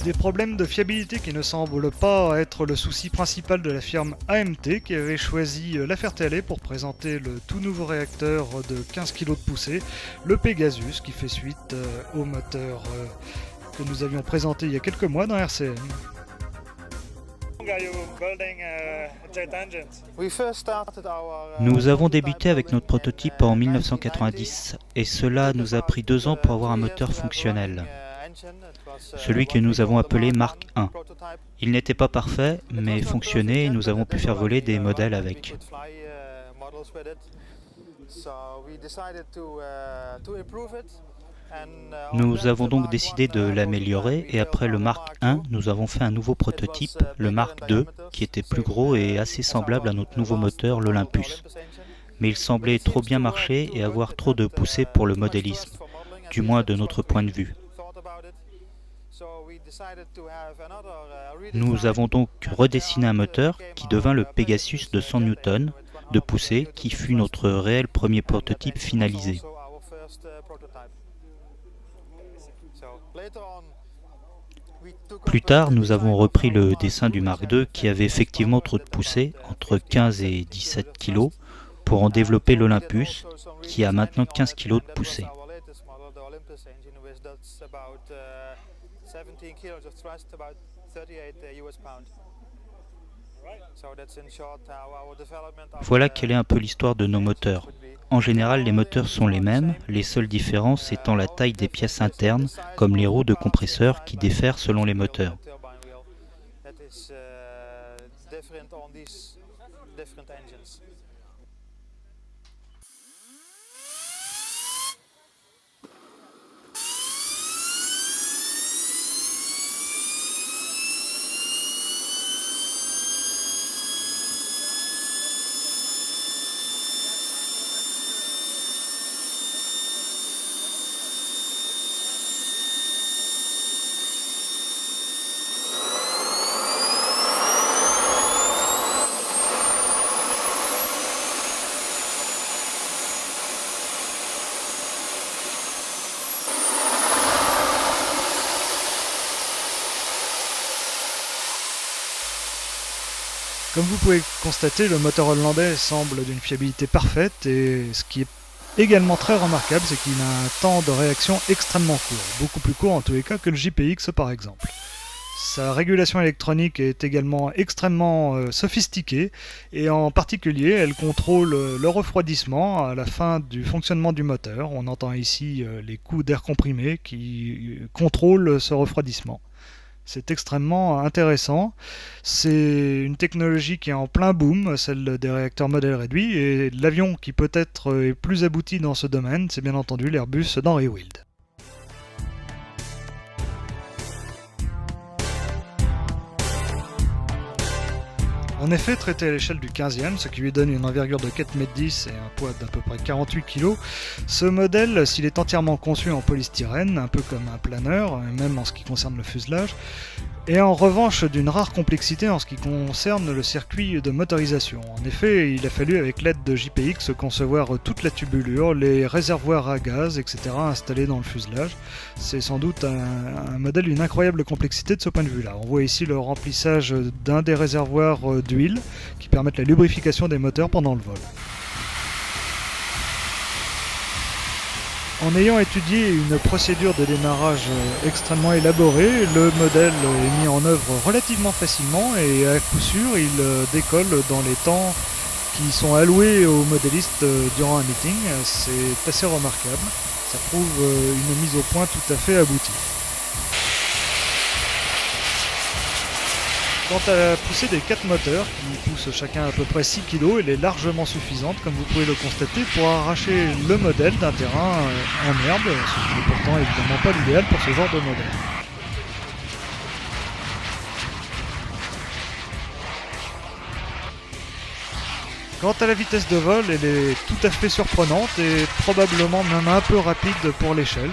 Des problèmes de fiabilité qui ne semblent pas être le souci principal de la firme AMT qui avait choisi La Ferté-Alais pour présenter le tout nouveau réacteur de 15 kg de poussée, le Pegasus, qui fait suite au moteur que nous avions présenté il y a quelques mois dans RCM. Nous avons débuté avec notre prototype en 1990 et cela nous a pris 2 ans pour avoir un moteur fonctionnel. Celui que nous avons appelé Mark I. Il n'était pas parfait, mais fonctionnait et nous avons pu faire voler des modèles avec. Nous avons donc décidé de l'améliorer et après le Mark I, nous avons fait un nouveau prototype, le Mark II, qui était plus gros et assez semblable à notre nouveau moteur, l'Olympus. Mais il semblait trop bien marcher et avoir trop de poussée pour le modélisme, du moins de notre point de vue. Nous avons donc redessiné un moteur qui devint le Pegasus de 100 Newton de poussée qui fut notre réel premier prototype finalisé. Plus tard, nous avons repris le dessin du Mark II qui avait effectivement trop de poussée, entre 15 et 17 kg, pour en développer l'Olympus qui a maintenant 15 kg de poussée. Voilà quelle est un peu l'histoire de nos moteurs. En général, les moteurs sont les mêmes, les seules différences étant la taille des pièces internes, comme les roues de compresseur qui diffèrent selon les moteurs. Comme vous pouvez constater, le moteur hollandais semble d'une fiabilité parfaite et ce qui est également très remarquable, c'est qu'il a un temps de réaction extrêmement court, beaucoup plus court en tous les cas que le JPX par exemple. Sa régulation électronique est également extrêmement sophistiquée et en particulier elle contrôle le refroidissement à la fin du fonctionnement du moteur. On entend ici les coups d'air comprimé qui contrôlent ce refroidissement. C'est extrêmement intéressant. C'est une technologie qui est en plein boom, celle des réacteurs modèle réduit, et l'avion qui peut-être est plus abouti dans ce domaine, c'est bien entendu l'Airbus d'Henry Wilde. En effet, traité à l'échelle du 15e, ce qui lui donne une envergure de 4,10 m et un poids d'à peu près 48 kg, ce modèle, s'il est entièrement conçu en polystyrène, un peu comme un planeur, même en ce qui concerne le fuselage, est en revanche d'une rare complexité en ce qui concerne le circuit de motorisation. En effet, il a fallu avec l'aide de JPX concevoir toute la tubulure, les réservoirs à gaz, etc. installés dans le fuselage. C'est sans doute un modèle d'une incroyable complexité de ce point de vue-là. On voit ici le remplissage d'un des réservoirs d'huile qui permettent la lubrification des moteurs pendant le vol. En ayant étudié une procédure de démarrage extrêmement élaborée, le modèle est mis en œuvre relativement facilement et à coup sûr il décolle dans les temps qui sont alloués aux modélistes durant un meeting. C'est assez remarquable. Ça prouve une mise au point tout à fait aboutie. Quant à la poussée des 4 moteurs, qui poussent chacun à peu près 6 kg, elle est largement suffisante, comme vous pouvez le constater, pour arracher le modèle d'un terrain en herbe, ce qui n'est pourtant évidemment pas l'idéal pour ce genre de modèle. Quant à la vitesse de vol, elle est tout à fait surprenante et probablement même un peu rapide pour l'échelle.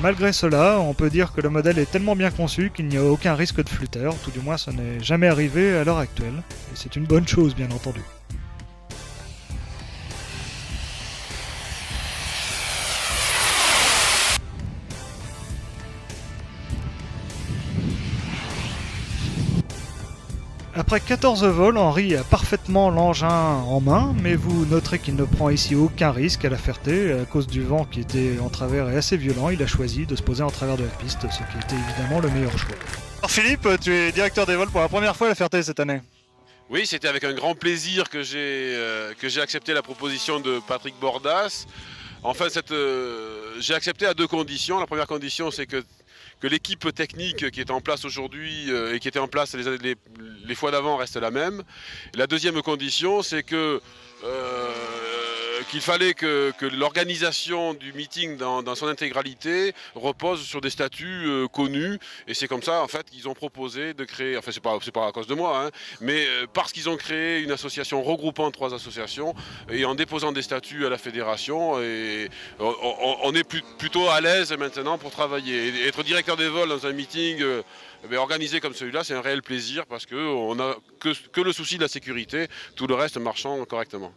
Malgré cela, on peut dire que le modèle est tellement bien conçu qu'il n'y a aucun risque de flutteur, tout du moins ça n'est jamais arrivé à l'heure actuelle, et c'est une bonne chose bien entendu. Après 14 vols, Henri a parfaitement l'engin en main, mais vous noterez qu'il ne prend ici aucun risque à la Ferté. À cause du vent qui était en travers et assez violent, il a choisi de se poser en travers de la piste, ce qui était évidemment le meilleur choix. Alors Philippe, tu es directeur des vols pour la première fois à la Ferté cette année. Oui, c'était avec un grand plaisir que j'ai accepté la proposition de Patrick Bordas. Enfin, j'ai accepté à 2 conditions. La première condition, c'est que l'équipe technique qui est en place aujourd'hui et qui était en place les fois d'avant reste la même. Et la deuxième condition, c'est qu'il fallait que l'organisation du meeting dans son intégralité repose sur des statuts connus, et c'est comme ça en fait qu'ils ont proposé de créer, enfin c'est pas à cause de moi, hein, mais parce qu'ils ont créé une association regroupant 3 associations, et en déposant des statuts à la fédération, et on est plutôt à l'aise maintenant pour travailler. Et être directeur des vols dans un meeting organisé comme celui-là, c'est un réel plaisir, parce qu'on n'a que le souci de la sécurité, tout le reste marchant correctement.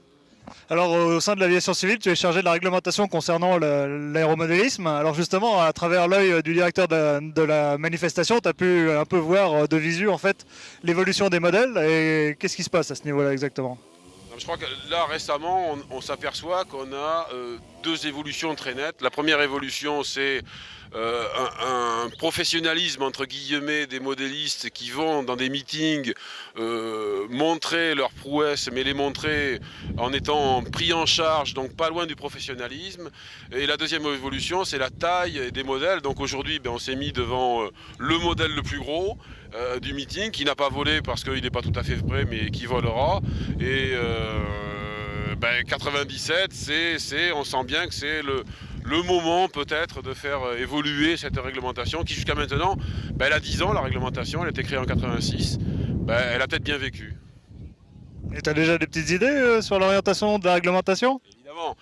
Alors au sein de l'aviation civile, tu es chargé de la réglementation concernant l'aéromodélisme. Alors justement, à travers l'œil du directeur de la manifestation, tu as pu un peu voir de visu en fait l'évolution des modèles, et qu'est-ce qui se passe à ce niveau-là exactement? Je crois que là récemment, on s'aperçoit qu'on a 2 évolutions très nettes. La première évolution, c'est un professionnalisme entre guillemets des modélistes qui vont dans des meetings montrer leurs prouesses, mais les montrer en étant pris en charge, donc pas loin du professionnalisme. Et la deuxième évolution, c'est la taille des modèles. Donc aujourd'hui, on s'est mis devant le modèle le plus gros du meeting, qui n'a pas volé parce qu'il n'est pas tout à fait prêt, mais qui volera. Et 97, on sent bien que c'est le moment peut-être de faire évoluer cette réglementation qui jusqu'à maintenant, elle a 10 ans la réglementation, elle a été créée en 86, elle a peut-être bien vécu. Et tu as déjà des petites idées sur l'orientation de la réglementation? Évidemment,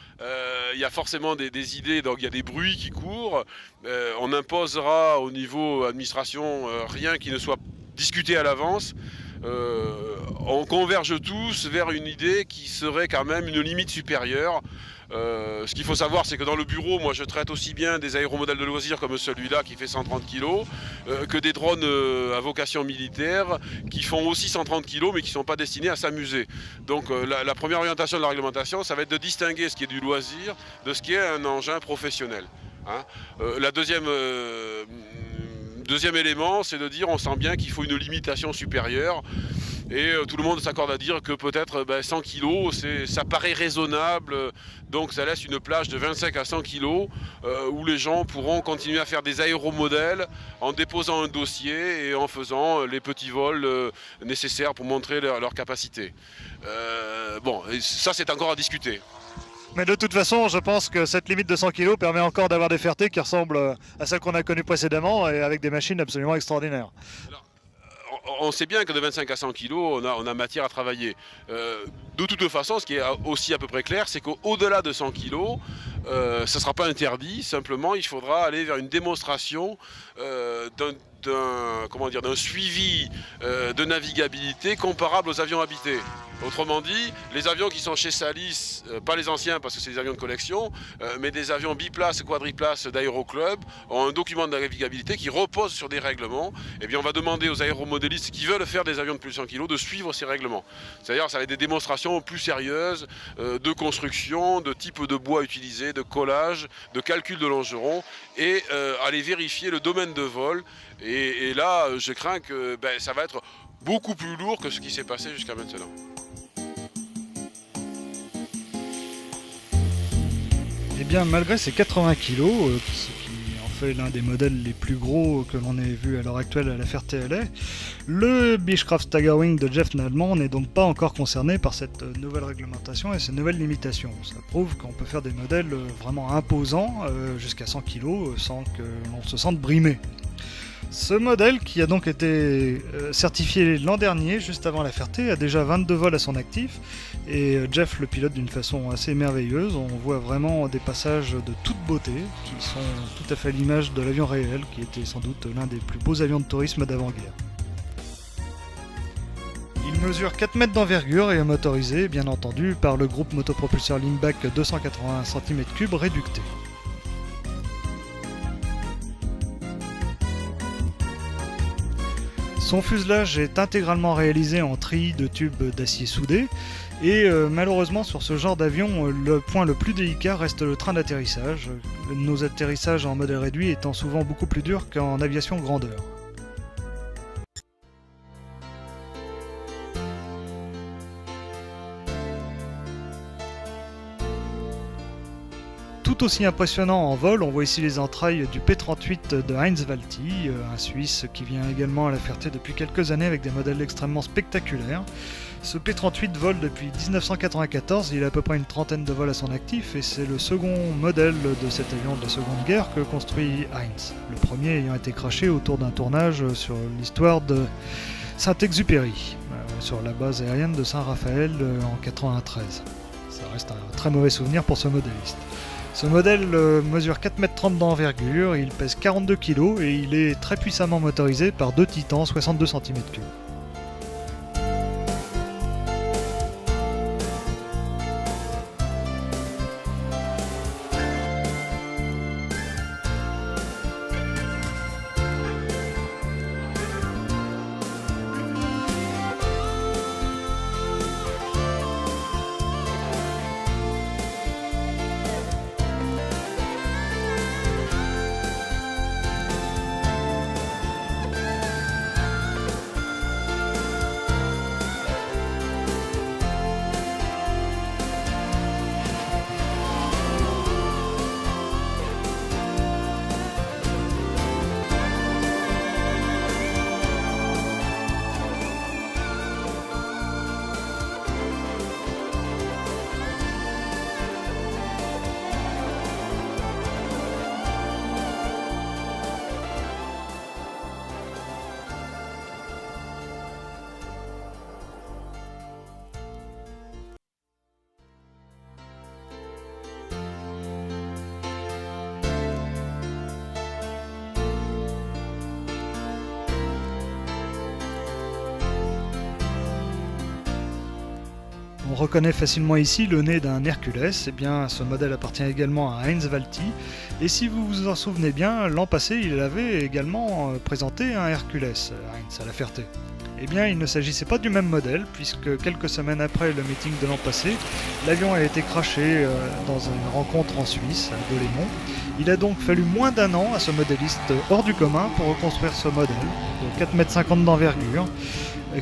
il y a forcément des idées, donc il y a des bruits qui courent, on imposera au niveau administration rien qui ne soit discuté à l'avance. On converge tous vers une idée qui serait quand même une limite supérieure. Ce qu'il faut savoir, c'est que dans le bureau, moi je traite aussi bien des aéromodèles de loisirs comme celui-là qui fait 130 kg que des drones à vocation militaire qui font aussi 130 kg mais qui ne sont pas destinés à s'amuser. Donc la première orientation de la réglementation, ça va être de distinguer ce qui est du loisir de ce qui est un engin professionnel. Hein. La deuxième élément, c'est de dire on sent bien qu'il faut une limitation supérieure. Et tout le monde s'accorde à dire que peut-être 100 kg, ça paraît raisonnable, donc ça laisse une plage de 25 à 100 kg où les gens pourront continuer à faire des aéromodèles en déposant un dossier et en faisant les petits vols nécessaires pour montrer leur capacité. Ça c'est encore à discuter. Mais de toute façon, je pense que cette limite de 100 kg permet encore d'avoir des Ferté qui ressemblent à celles qu'on a connues précédemment et avec des machines absolument extraordinaires. On sait bien que de 25 à 100 kg, on a matière à travailler. De toute façon, ce qui est aussi à peu près clair, c'est qu'au-delà de 100 kg, ça ne sera pas interdit. Simplement, il faudra aller vers une démonstration d'un suivi de navigabilité comparable aux avions habités. Autrement dit, les avions qui sont chez Salis, pas les anciens parce que c'est des avions de collection, mais des avions biplaces, quadriplaces d'Aéroclub, ont un document de navigabilité qui repose sur des règlements. Et bien on va demander aux aéromodélistes qui veulent faire des avions de plus de 100 kg de suivre ces règlements. C'est-à-dire ça va être des démonstrations plus sérieuses de construction, de type de bois utilisé, de collage, de calcul de longeron, et aller vérifier le domaine de vol. Et là, je crains que ça va être beaucoup plus lourd que ce qui s'est passé jusqu'à maintenant. Et bien malgré ses 80 kg, ce qui en fait l'un des modèles les plus gros que l'on ait vu à l'heure actuelle à la Ferté-Alais, le Beechcraft Staggerwing de Jeff Nallemand n'est donc pas encore concerné par cette nouvelle réglementation et ces nouvelles limitations. Ça prouve qu'on peut faire des modèles vraiment imposants, jusqu'à 100 kg, sans que l'on se sente brimé. Ce modèle, qui a donc été certifié l'an dernier, juste avant la Ferté, a déjà 22 vols à son actif, et Jeff le pilote d'une façon assez merveilleuse. On voit vraiment des passages de toute beauté, qui sont tout à fait à l'image de l'avion réel, qui était sans doute l'un des plus beaux avions de tourisme d'avant-guerre. Il mesure 4 mètres d'envergure et est motorisé, bien entendu, par le groupe motopropulseur Limbach 280 cm3 réducté. Son fuselage est intégralement réalisé en treillis de tubes d'acier soudé et malheureusement sur ce genre d'avion, le point le plus délicat reste le train d'atterrissage, nos atterrissages en modèle réduit étant souvent beaucoup plus durs qu'en aviation grandeur. Tout aussi impressionnant en vol, on voit ici les entrailles du P-38 de Heinz Walti, un Suisse qui vient également à la Ferté depuis quelques années avec des modèles extrêmement spectaculaires. Ce P-38 vole depuis 1994, il a à peu près une trentaine de vols à son actif et c'est le second modèle de cet avion de la Seconde Guerre que construit Heinz. Le premier ayant été crashé autour d'un tournage sur l'histoire de Saint-Exupéry, sur la base aérienne de Saint-Raphaël en 1993. Ça reste un très mauvais souvenir pour ce modéliste. Ce modèle mesure 4,30 m d'envergure, il pèse 42 kg et il est très puissamment motorisé par deux Titans 62 cm3. On reconnaît facilement ici le nez d'un Hercules, et bien ce modèle appartient également à Heinz Walti, et si vous vous en souvenez bien, l'an passé il avait également présenté un Hercules, Heinz, à la Ferté. Eh bien il ne s'agissait pas du même modèle, puisque quelques semaines après le meeting de l'an passé, l'avion a été crashé dans une rencontre en Suisse, à Delémont. Il a donc fallu moins d'un an à ce modéliste hors du commun pour reconstruire ce modèle, de 4,50 m d'envergure,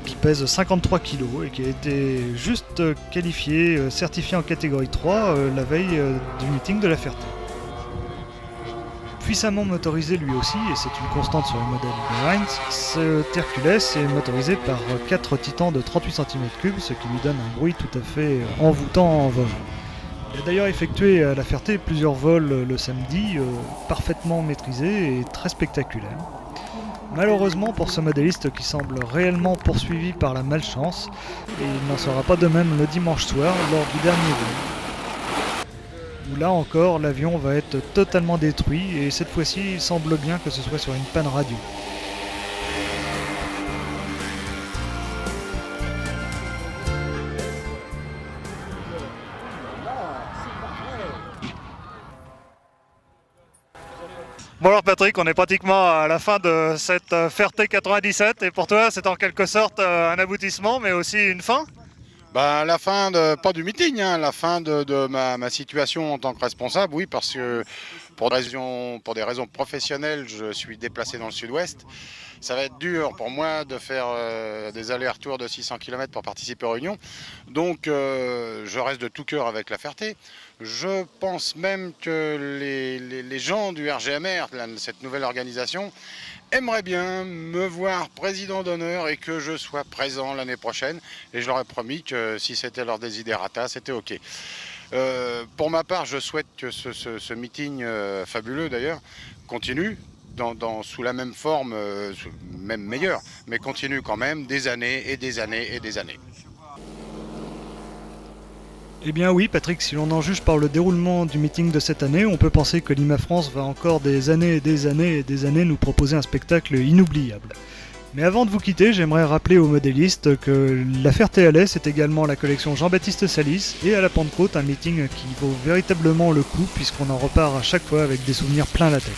qui pèse 53 kg et qui a été juste qualifié, certifié en catégorie 3 la veille du meeting de la Ferté. Puissamment motorisé lui aussi, et c'est une constante sur le modèle de Heinz, cet Hercules est motorisé par 4 Titans de 38 cm3, ce qui lui donne un bruit tout à fait envoûtant en vol. Il a d'ailleurs effectué à la Ferté plusieurs vols le samedi, parfaitement maîtrisés et très spectaculaires. Malheureusement pour ce modéliste qui semble réellement poursuivi par la malchance, et il n'en sera pas de même le dimanche soir lors du dernier vol. Où là encore l'avion va être totalement détruit et cette fois-ci il semble bien que ce soit sur une panne radio. Bon alors Patrick, on est pratiquement à la fin de cette Ferté 97 et pour toi c'est en quelque sorte un aboutissement mais aussi une fin? Bah, la fin, pas du meeting, hein, la fin de ma situation en tant que responsable, oui, parce que pour des raisons professionnelles, je suis déplacé dans le sud-ouest. Ça va être dur pour moi de faire des allers-retours de 600 km pour participer aux réunions. Donc je reste de tout cœur avec la Ferté. Je pense même que les gens du RGMR, cette nouvelle organisation, aimeraient bien me voir président d'honneur et que je sois présent l'année prochaine. Et je leur ai promis que si c'était leur desiderata, c'était OK. Pour ma part, je souhaite que ce meeting fabuleux d'ailleurs continue sous la même forme, même meilleure, mais continue quand même des années et des années et des années. Eh bien oui Patrick, si l'on en juge par le déroulement du meeting de cette année, on peut penser que l'IMA France va encore des années et des années et des années nous proposer un spectacle inoubliable. Mais avant de vous quitter, j'aimerais rappeler aux modélistes que la Ferté-Alais, c'est également la collection Jean-Baptiste Salis, et à la Pentecôte, un meeting qui vaut véritablement le coup puisqu'on en repart à chaque fois avec des souvenirs plein la tête.